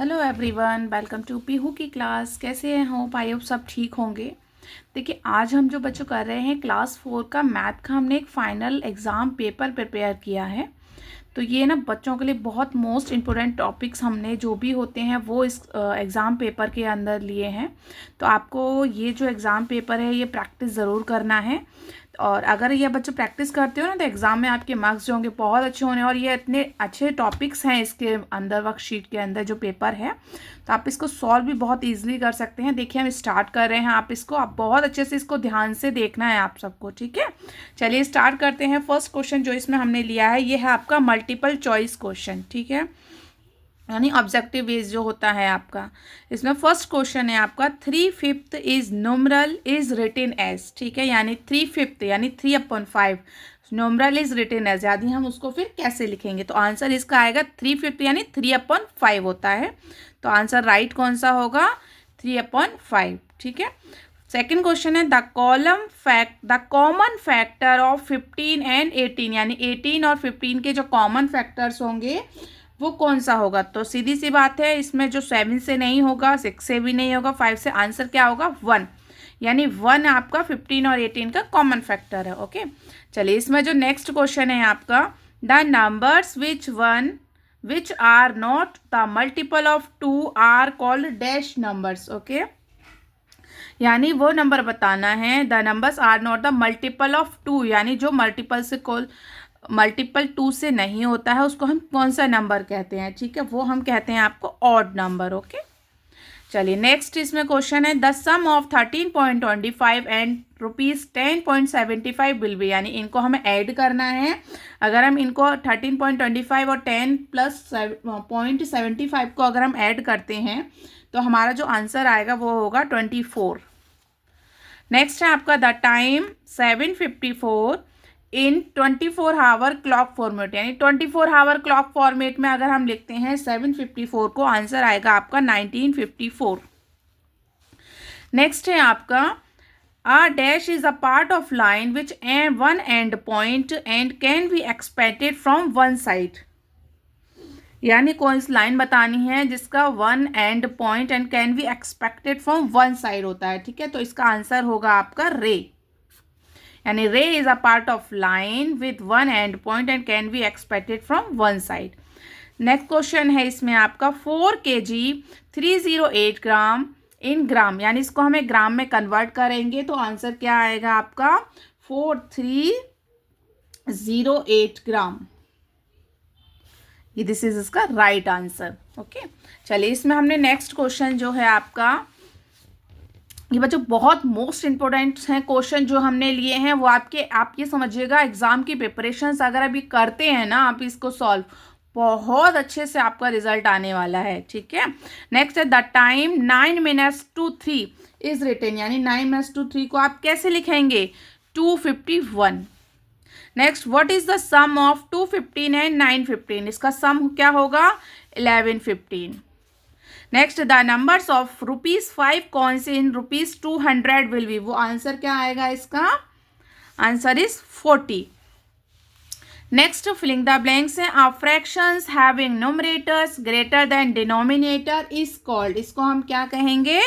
Hello everyone, welcome to Pihu की class. कैसे हैं? होप आई होप सब ठीक होंगे। देखिए, आज हम जो बच्चों कर रहे हैं क्लास 4 का मैथ का, हमने एक फाइनल एग्ज़ाम पेपर प्रिपेयर किया है। तो ये ना बच्चों के लिए बहुत मोस्ट इम्पोर्टेंट टॉपिक्स हमने जो भी होते हैं वो इस एग्ज़ाम पेपर के अंदर लिए हैं। तो आपको ये जो एग्ज़ाम पेपर है ये प्रैक्टिस ज़रूर करना है। और अगर ये बच्चे प्रैक्टिस करते हो ना तो एग्ज़ाम में आपके मार्क्स जो होंगे बहुत अच्छे होने। और ये इतने अच्छे टॉपिक्स हैं इसके अंदर, वर्कशीट के अंदर जो पेपर है, तो आप इसको सॉल्व भी बहुत ईजिली कर सकते हैं। देखिए, हम स्टार्ट कर रहे हैं। आप बहुत अच्छे से इसको ध्यान से देखना है आप सबको, ठीक है। चलिए स्टार्ट करते हैं। फर्स्ट क्वेश्चन जो इसमें हमने लिया है ये है आपका मल्टीपल चॉइस क्वेश्चन, ठीक है, यानी ऑब्जेक्टिव बेस जो होता है आपका। इसमें फर्स्ट क्वेश्चन है आपका 3/5 is numeral is written as, ठीक है, यानी 3/5 यानी 3/5 न्यूमरल इज रिटन एज, यानी हम उसको फिर कैसे लिखेंगे। तो आंसर इसका आएगा 3/5 यानी 3/5 होता है। तो आंसर राइट कौन सा होगा? 3/5, ठीक है। सेकेंड क्वेश्चन है the common factor of 15 and 18, यानी 18 और 15 के जो कॉमन फैक्टर्स होंगे वो कौन सा होगा। तो सीधी सी बात है, इसमें जो 7 से नहीं होगा, 6 से भी नहीं होगा, 5 से, आंसर क्या होगा? 1, यानी 1 आपका 15 और 18 का कॉमन फैक्टर है। ओके, चलिए इसमें जो नेक्स्ट क्वेश्चन है आपका the numbers which are not the multiple of 2 are called dash numbers. Okay, यानी वो नंबर बताना है the numbers are not the multiple of 2, यानी जो मल्टीपल 2 से नहीं होता है उसको हम कौन सा नंबर कहते हैं, ठीक है, वो हम कहते हैं आपको ऑड नंबर। ओके, चलिए नेक्स्ट इसमें क्वेश्चन है the sum of 13.25 and ₹10.75 will be, यानी इनको हमें ऐड करना है। अगर हम इनको 13.25 और 10 प्लस 0.75 को अगर हम ऐड करते हैं तो हमारा जो आंसर आएगा वो होगा 24। नेक्स्ट है आपका the time 7:54 in 24 hour clock format, यानी 24 आवर क्लॉक फॉर्मेट में अगर हम लिखते हैं 7:54 को, आंसर आएगा आपका 1954। नेक्स्ट है आपका a dash is a part of line which one end point and can be expected from one side, यानी कौन सी लाइन बतानी है जिसका one and point and can be expected from one side होता है, ठीक है। तो इसका आंसर होगा आपका रे, यानी रे is a part of line with one and point and can be expected from one side. Next question है इसमें आपका 4 kg 308 ग्राम इन ग्राम, यानी इसको हमें ग्राम में कन्वर्ट करेंगे तो आंसर क्या आएगा आपका 4308 ग्राम। ये दिस इज इसका राइट आंसर। ओके, चलिए इसमें हमने नेक्स्ट क्वेश्चन जो है आपका, ये बच्चों बहुत मोस्ट इंपॉर्टेंट हैं क्वेश्चन जो हमने लिए हैं वो आप ये समझिएगा, एग्जाम की प्रिपरेशंस अगर अभी करते हैं ना आप इसको सॉल्व, बहुत अच्छे से आपका रिजल्ट आने वाला है, ठीक है। नेक्स्ट है द टाइम 9:03 इज रिटन, यानी 9:03 को आप कैसे लिखेंगे? 2:51। Next what is the sum of 2:15 and 9:15, इसका सम क्या होगा? 11:15। Next the numbers of ₹5 coins in ₹200 will be, वो आंसर क्या आएगा इसका? Answer is 40। Next filling the blanks है a fractions having numerators greater than denominator is called, इसको हम क्या कहेंगे?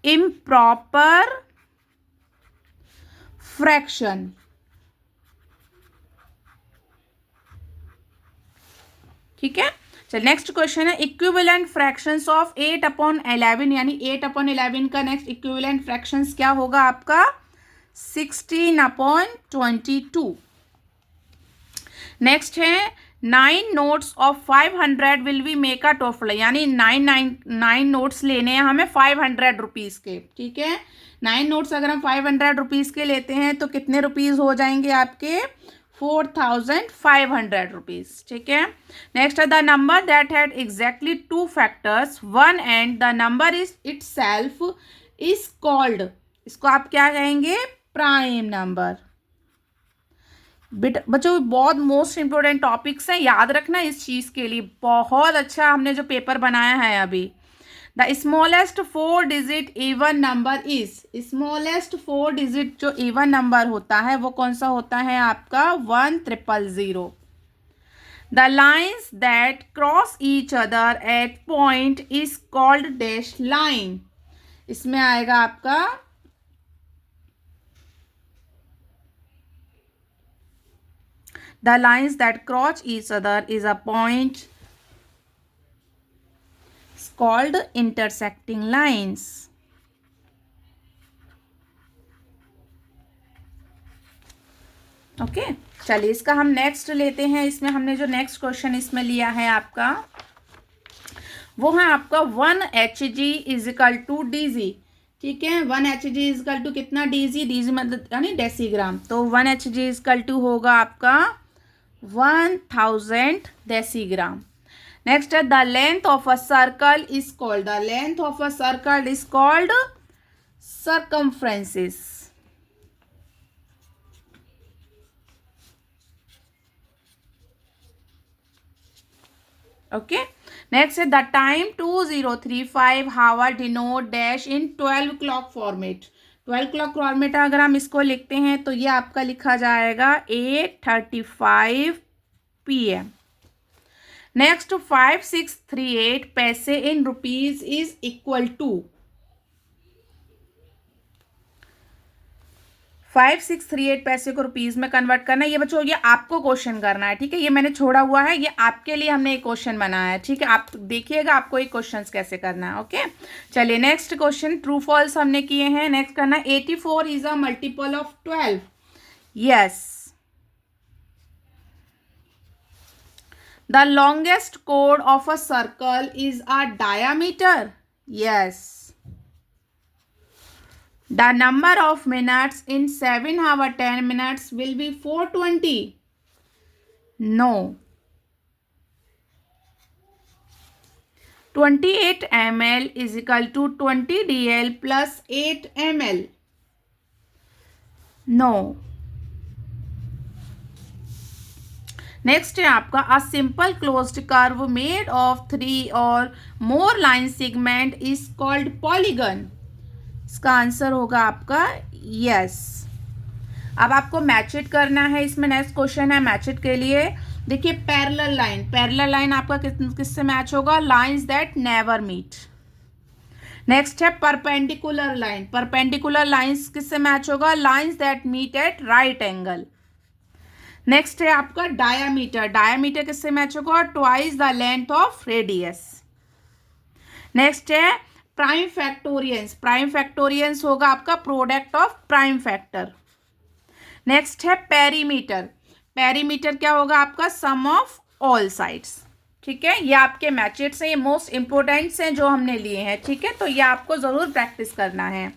इम्प्रॉपर फ्रैक्शन, ठीक है। चल नेक्स्ट क्वेश्चन है इक्विवेलेंट फ्रैक्शंस ऑफ 8/11, यानी 8/11 का नेक्स्ट इक्विवेलेंट फ्रैक्शंस क्या होगा आपका? 16/22। नेक्स्ट है 9 notes of 500 will be make a total, यानी 9 नोट्स लेने हैं हमें 500 रुपीज़ के, ठीक है। 9 नोट्स अगर हम 500 रुपीज़ के लेते हैं तो कितने रुपीज़ हो जाएंगे आपके? 4500 रुपीज़, ठीक है। नेक्स्ट है the number that had exactly 2 factors 1 and the number is itself is called, इसको आप क्या कहेंगे? Prime number. बच्चों बहुत मोस्ट इंपॉर्टेंट टॉपिक्स हैं, याद रखना इस चीज़ के लिए। बहुत अच्छा हमने जो पेपर बनाया है अभी। The smallest 4 digit even number is, smallest 4 digit जो इवन नंबर होता है वो कौन सा होता है आपका? 1000। The lines that cross each other at point is called dash line. इसमें आएगा आपका the lines that cross each other is a point called intersecting lines. Okay, चलिए इसका हम नेक्स्ट लेते हैं। इसमें हमने जो नेक्स्ट क्वेश्चन इसमें लिया है आपका, वो है आपका 1 Hg इजिकल टू DG। ठीक है, 1 Hg इजिकल टू कितना DG, DG मतलब यानी डेसीग्राम। तो 1 Hg इजिकल टू होगा आपका 1000 डेसीग्राम। नेक्स्ट है the length of a circle is called, the length of a circle is called circumferences. Okay, next है the time 2035 hour denote dash in 12 clock format. 12 clock format अगर हम इसको लिखते हैं तो ये आपका लिखा जाएगा 8:35 PM। Next 5638 paise in rupees is equal to 5638 paise को रुपीज में कन्वर्ट करना है। ये बच्चों ये आपको क्वेश्चन करना है, ठीक है, ये मैंने छोड़ा हुआ है, ये आपके लिए हमने एक क्वेश्चन बनाया है, ठीक है, आप देखिएगा आपको एक क्वेश्चन कैसे करना है। ओके, चलिए नेक्स्ट क्वेश्चन ट्रू फॉल्स हमने किए हैं। नेक्स्ट करना 84 is a multiple of 12। Yes, the longest code of a circle is a diameter. Yes, the number of minutes in 7 hour 10 minutes will be 420. No. 28 ml is equal to 20 dl plus 8 ml. No. Next है आपका a simple closed curve made of 3 or more line segment is called polygon. इसका answer होगा आपका yes. अब आपको match it करना है। इसमें नेक्स्ट क्वेश्चन है मैच इट के लिए। देखिए पैरेलल लाइन, पैरेलल लाइन आपका किससे मैच होगा, lines that never meet. Next है परपेंडिकुलर लाइन, परपेंडिकुलर लाइंस किससे मैच होगा, lines that meet at right angle. Next है आपका डायामीटर, डायामीटर किससे मैच होगा, twice the length of radius. Next है प्राइम फैक्टोरियंस, प्राइम फैक्टोरियंस होगा आपका product of prime factor. Next है पेरीमीटर, पेरीमीटर क्या होगा आपका सम ऑफ ऑल साइड्स। ठीक है, ये आपके मैचेट्स हैं, ये मोस्ट इंपोर्टेंट्स हैं जो हमने लिए हैं। ठीक है, तो ये आपको ज़रूर प्रैक्टिस करना है।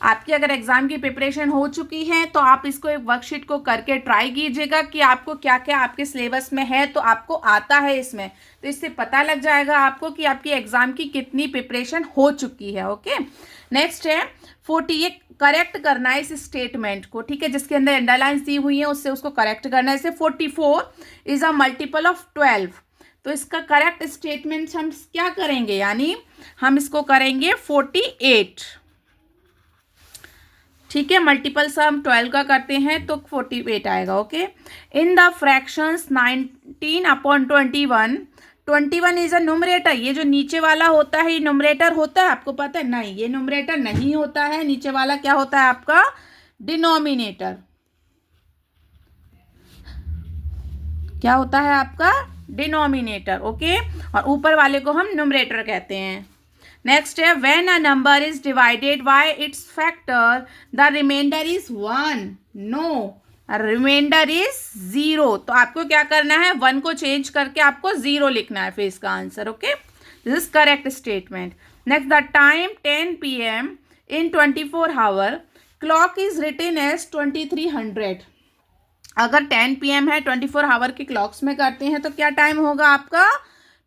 आपकी अगर एग्जाम की प्रिपरेशन हो चुकी है तो आप इसको एक वर्कशीट को करके ट्राई कीजिएगा कि आपको क्या क्या आपके सिलेबस में है, तो आपको आता है इसमें, तो इससे पता लग जाएगा आपको कि आपकी एग्जाम की कितनी प्रिपरेशन हो चुकी है। ओके, नेक्स्ट है 48 करेक्ट करना है इस स्टेटमेंट को। ठीक है, जिसके अंदर अंडरलाइंस दी हुई है उससे उसको करेक्ट करना है। जैसे 44 इज अ मल्टीपल ऑफ 12, तो इसका करेक्ट स्टेटमेंट हम क्या करेंगे, यानी हम इसको करेंगे 48। ठीक है, मल्टीपल से हम 12 का करते हैं तो 48 आएगा। Okay, in the fractions 19/21, 21 is a numerator. ये जो नीचे वाला होता है ये न्यूमरेटर होता है, आपको पता है, नहीं ये न्यूमरेटर नहीं होता है, नीचे वाला क्या होता है आपका डिनोमिनेटर। क्या होता है आपका डिनोमिनेटर। ओके, और ऊपर वाले को हम न्यूमरेटर कहते हैं। नेक्स्ट है when a number is divided by its factor the remainder is 1। No, remainder is 0। तो आपको क्या करना है, 1 को चेंज करके आपको 0 लिखना है फिर इसका answer. Okay, this is correct statement. Next the time 10 PM in 24 hour clock is written as 2300। अगर 10 PM है 24 आवर की क्लॉक्स में करते हैं तो क्या टाइम होगा आपका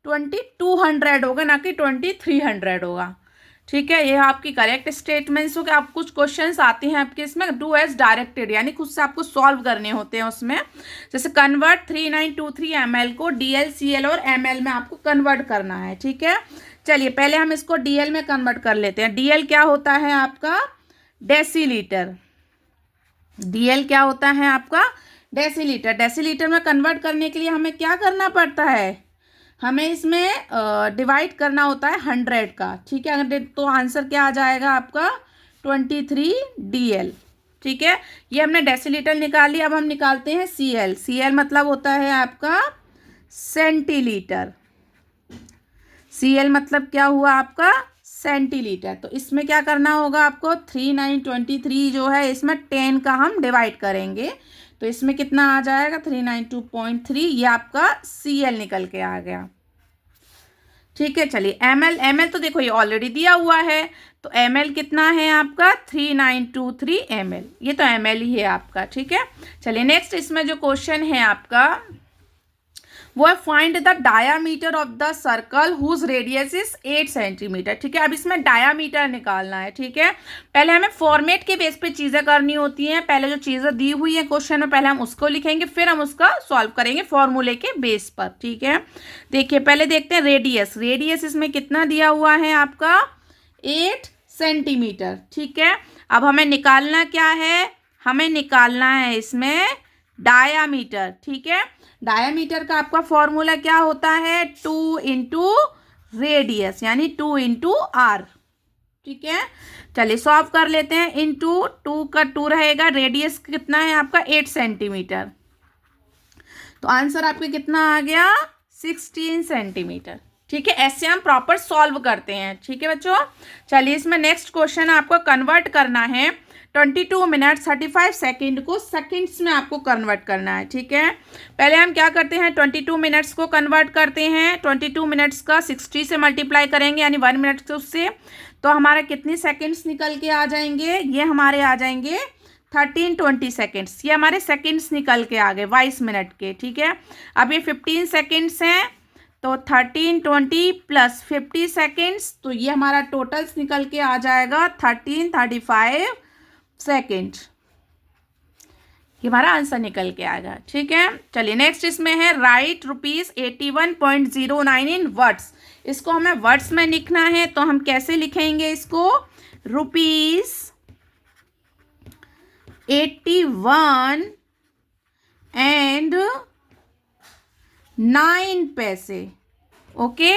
2200 होगा, ना कि 2300 होगा। ठीक है, ये आपकी करेक्ट स्टेटमेंट्स हो कि आप कुछ क्वेश्चंस आते हैं आपके इसमें डू एज डायरेक्टेड, यानी खुद से आपको सॉल्व करने होते हैं उसमें। जैसे कन्वर्ट 3923 ml को DL CL और ML में आपको कन्वर्ट करना है। ठीक है, चलिए पहले हम इसको DL में कन्वर्ट कर लेते हैं। DL क्या होता है आपका डेसीलीटर, DL क्या होता है आपका डेसीलीटर। डेसीलीटर में कन्वर्ट करने के लिए हमें क्या करना पड़ता है, हमें इसमें डिवाइड करना होता है 100 का, ठीक है। तो आंसर क्या आ जाएगा आपका 23 DL, ठीक है। ये हमने डेसीलीटर निकाल लिया। अब हम निकालते हैं CL। CL मतलब होता है आपका सेंटीलीटर। CL मतलब क्या हुआ आपका सेंटीलीटर। तो इसमें क्या करना होगा आपको, 3923 जो है इसमें 10 का हम डिवाइड करेंगे, तो इसमें कितना आ जाएगा 392.3। ये आपका CL निकल के आ गया, ठीक है। चलिए ml तो देखो ये ऑलरेडी दिया हुआ है, तो ml कितना है आपका 3923 ml, ये तो ml ही है आपका, ठीक है। चलिए नेक्स्ट इसमें जो क्वेश्चन है आपका वो है find the diameter of the circle whose radius is 8 centimetre, ठीक है। अब इसमें डायामीटर निकालना है, ठीक है। पहले हमें फॉर्मेट के बेस पे चीज़ें करनी होती हैं। पहले जो चीज़ें दी हुई हैं क्वेश्चन में पहले हम उसको लिखेंगे, फिर हम उसका सॉल्व करेंगे फॉर्मूले के बेस पर, ठीक है। देखिए पहले देखते हैं रेडियस। रेडियस इसमें कितना दिया हुआ है आपका 8 सेंटीमीटर, ठीक है। अब हमें निकालना क्या है, हमें निकालना है इसमें डायामीटर, ठीक है। डायामीटर का आपका फॉर्मूला क्या होता है 2 इंटू रेडियस, यानी 2 इंटू R, ठीक है। चलिए सॉल्व कर लेते हैं। इंटू 2 का 2 रहेगा, रेडियस कितना है आपका 8 सेंटीमीटर, तो आंसर आपके कितना आ गया 16 सेंटीमीटर, ठीक है। ऐसे हम प्रॉपर सॉल्व करते हैं, ठीक है बच्चों। चलिए इसमें नेक्स्ट क्वेश्चन आपको कन्वर्ट करना है 22 मिनट 35 सेकेंड को सेकेंड्स में आपको कन्वर्ट करना है, ठीक है। पहले हम क्या करते हैं 22 मिनट्स को कन्वर्ट करते हैं। 22 मिनट्स का 60 से मल्टीप्लाई करेंगे, यानी 1 मिनट से उससे, तो हमारा कितनी सेकेंड्स निकल के आ जाएंगे, ये हमारे आ जाएंगे 1320 सेकेंड्स। ये हमारे सेकेंड्स निकल के आ गए 22 मिनट के, ठीक है। अब ये 15 सेकेंड्स हैं, तो 1320 प्लस 50 सेकेंड्स, तो ये हमारा टोटल्स निकल के आ जाएगा 1335 सेकेंड। ये हमारा आंसर निकल के आएगा, ठीक है। चलिए नेक्स्ट इसमें है राइट ₹81.09 इन वर्ड्स। इसको हमें वर्ड्स में लिखना है, तो हम कैसे लिखेंगे इसको, ₹81.09। ओके,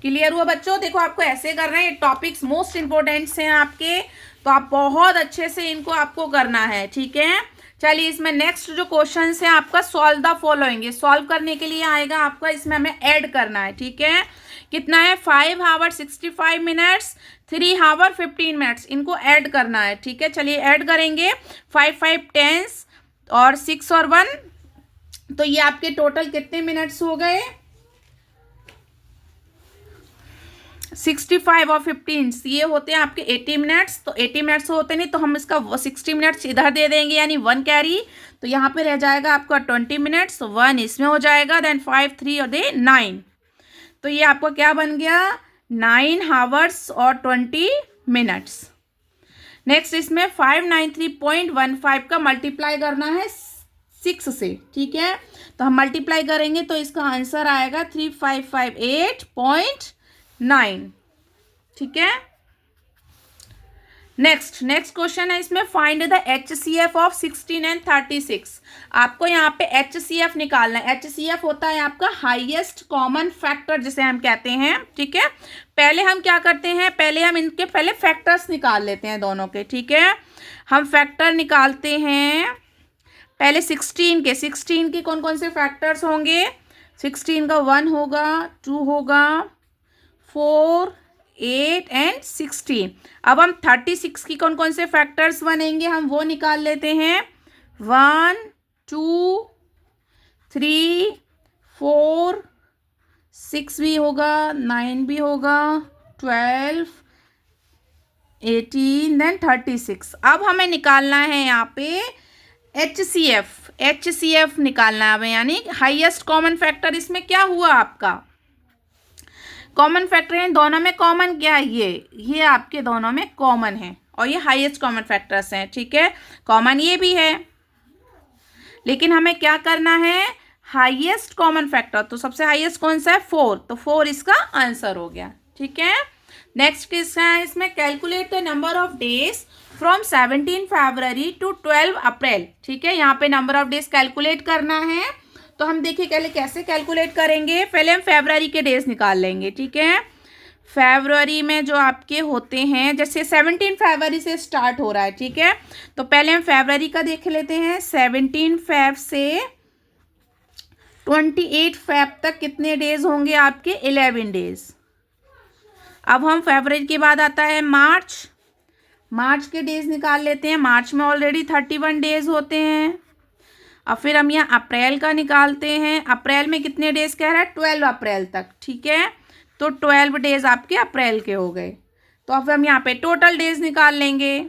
क्लियर हुआ बच्चों। देखो आपको ऐसे करना है, ये टॉपिक्स मोस्ट इंपॉर्टेंट्स हैं आपके, तो आप बहुत अच्छे से इनको आपको करना है, ठीक है। चलिए इसमें नेक्स्ट जो क्वेश्चन है आपका सॉल्व द फॉलोइंग। ये सॉल्व करने के लिए आएगा आपका, इसमें हमें ऐड करना है, ठीक है। कितना है 5 आवर 65 मिनट्स 3 आवर 15 मिनट्स, इनको ऐड करना है, ठीक है। चलिए ऐड करेंगे 5 5 10 और 6 और 1, तो ये आपके टोटल कितने मिनट्स हो गए 65 और 15, ये होते हैं आपके 80 मिनट्स। तो 80 मिनट्स होते नहीं, तो हम इसका 60 मिनट्स इधर दे देंगे, यानी 1 कैरी, तो यहाँ पे रह जाएगा आपका 20 मिनट्स, 1 इसमें हो जाएगा, देन 5 3 और 9, तो ये आपका क्या बन गया 9 आवर्स और 20 मिनट्स। नेक्स्ट इसमें 593.15 का मल्टीप्लाई करना है 6 से, ठीक है। तो हम मल्टीप्लाई करेंगे तो इसका आंसर आएगा 3558.9, ठीक है। नेक्स्ट क्वेश्चन है इसमें find the HCF of 16 and 36। आपको यहाँ पे HCF निकालना है। HCF होता है आपका हाईएस्ट कॉमन फैक्टर जिसे हम कहते हैं, ठीक है। पहले हम क्या करते हैं, पहले हम इनके पहले फैक्टर्स निकाल लेते हैं दोनों के, ठीक है। हम फैक्टर निकालते हैं पहले 16 के कौन कौन से फैक्टर्स होंगे, 16 का 1 होगा, 2 होगा, 4 8 एंड 16। अब हम 36 की कौन कौन से फैक्टर्स बनेंगे हम वो निकाल लेते हैं, 1 2 3 4 6 भी होगा, 9 भी होगा, 12 18 देन 36। अब हमें निकालना है यहाँ पे HCF निकालना है हमें, यानी हाईएस्ट कॉमन फैक्टर। इसमें क्या हुआ आपका कॉमन फैक्टर है, दोनों में कॉमन क्या है, ये आपके दोनों में कॉमन है और ये हाईएस्ट कॉमन फैक्टर्स हैं, ठीक है। कॉमन ये भी है, लेकिन हमें क्या करना है हाईएस्ट कॉमन फैक्टर। तो सबसे हाईएस्ट कौन सा है 4, तो 4 इसका आंसर हो गया, ठीक है। नेक्स्ट किसका है इसमें, calculate the number of days from 17 February to 12 April. ठीक है, यहाँ पे नंबर ऑफ डेज कैलकुलेट करना है। तो हम देखिए पहले कैसे कैलकुलेट करेंगे। पहले हम फरवरी के डेज निकाल लेंगे। ठीक है, फरवरी में जो आपके होते हैं, जैसे 17 फरवरी से स्टार्ट हो रहा है। ठीक है, तो पहले हम फरवरी का देख लेते हैं। 17 फरवरी से 28 फरवरी तक कितने डेज होंगे आपके, 11 डेज। अब हम फरवरी के बाद आता है मार्च। मार्च के डेज निकाल लेते हैं। मार्च में ऑलरेडी 31 डेज होते हैं। अब फिर हम यहाँ अप्रैल का निकालते हैं। अप्रैल में कितने डेज कह रहा है, 12 अप्रैल तक। ठीक है, तो 12 डेज आपके अप्रैल के हो गए। तो अब हम यहाँ पे टोटल डेज निकाल लेंगे।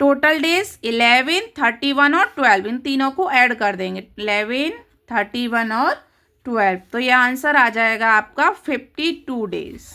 टोटल डेज 11, 31 और 12, इन तीनों को ऐड कर देंगे। 11, 31 और 12, तो यह आंसर आ जाएगा आपका 52 डेज।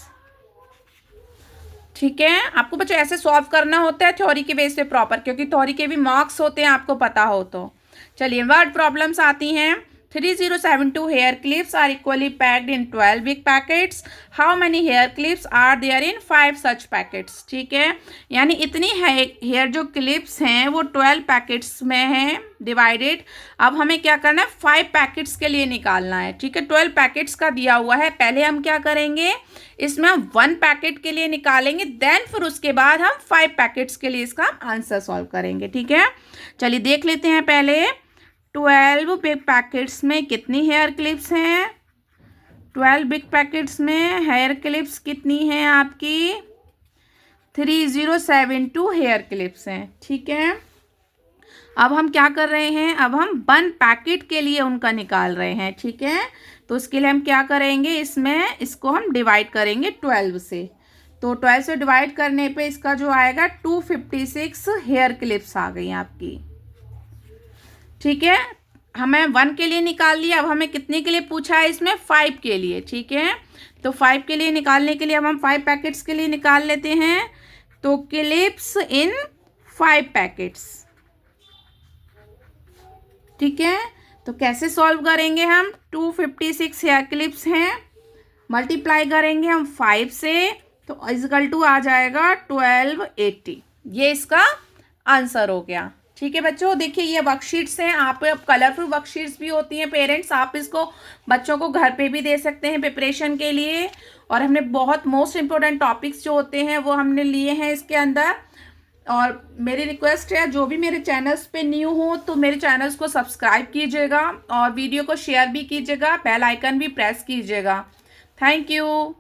ठीक है, आपको बच्चों ऐसे सॉल्व करना होता है थ्योरी के बेस पे प्रॉपर, क्योंकि थ्योरी के भी मार्क्स होते हैं, आपको पता हो तो। चलिए वर्ड प्रॉब्लम्स आती हैं। 3072 hair clips are equally packed in 12 big packets. How many hair clips are there in 5 such packets. ठीक है, यानी इतनी हेयर जो क्लिप्स हैं वो 12 पैकेट्स में हैं डिवाइडेड। अब हमें क्या करना है, 5 पैकेट्स के लिए निकालना है। ठीक है, 12 पैकेट्स का दिया हुआ है। पहले हम क्या करेंगे, इसमें हम 1 पैकेट के लिए निकालेंगे, देन फिर उसके बाद हम 5 पैकेट्स के लिए इसका आंसर सॉल्व करेंगे। ठीक है, चलिए देख लेते हैं पहले 12 बिग पैकेट्स में कितनी हेयर क्लिप्स हैं। 12 बिग पैकेट्स में हेयर क्लिप्स कितनी हैं आपकी, 3072 हेयर क्लिप्स हैं। ठीक है, अब हम क्या कर रहे हैं, अब हम 1 पैकेट के लिए उनका निकाल रहे हैं। ठीक है, तो उसके लिए हम क्या करेंगे, इसमें इसको हम डिवाइड करेंगे 12 से। तो 12 से डिवाइड करने पे इसका जो आएगा 256 हेयर क्लिप्स आ गई आपकी। ठीक है, हमें 1 के लिए निकाल लिया। अब हमें कितने के लिए पूछा है, इसमें 5 के लिए। ठीक है, तो 5 के लिए निकालने के लिए अब हम 5 पैकेट्स के लिए निकाल लेते हैं। तो क्लिप्स इन 5 पैकेट्स। ठीक है, तो कैसे सॉल्व करेंगे हम, 256 हेयर क्लिप्स हैं, मल्टीप्लाई करेंगे हम 5 से, तो इक्वल टू आ जाएगा 1280। ये इसका आंसर हो गया। ठीक है बच्चों, देखिए ये वर्कशीट्स हैं। आप कलरफुल वर्कशीट्स भी होती हैं पेरेंट्स, आप इसको बच्चों को घर पे भी दे सकते हैं प्रिपरेशन के लिए। और हमने बहुत मोस्ट इम्पोर्टेंट टॉपिक्स जो होते हैं वो हमने लिए हैं इसके अंदर। और मेरी रिक्वेस्ट है, जो भी मेरे चैनल्स पे न्यू हो तो मेरे चैनल्स को सब्सक्राइब कीजिएगा और वीडियो को शेयर भी कीजिएगा, बेल आइकन भी प्रेस कीजिएगा। Thank you.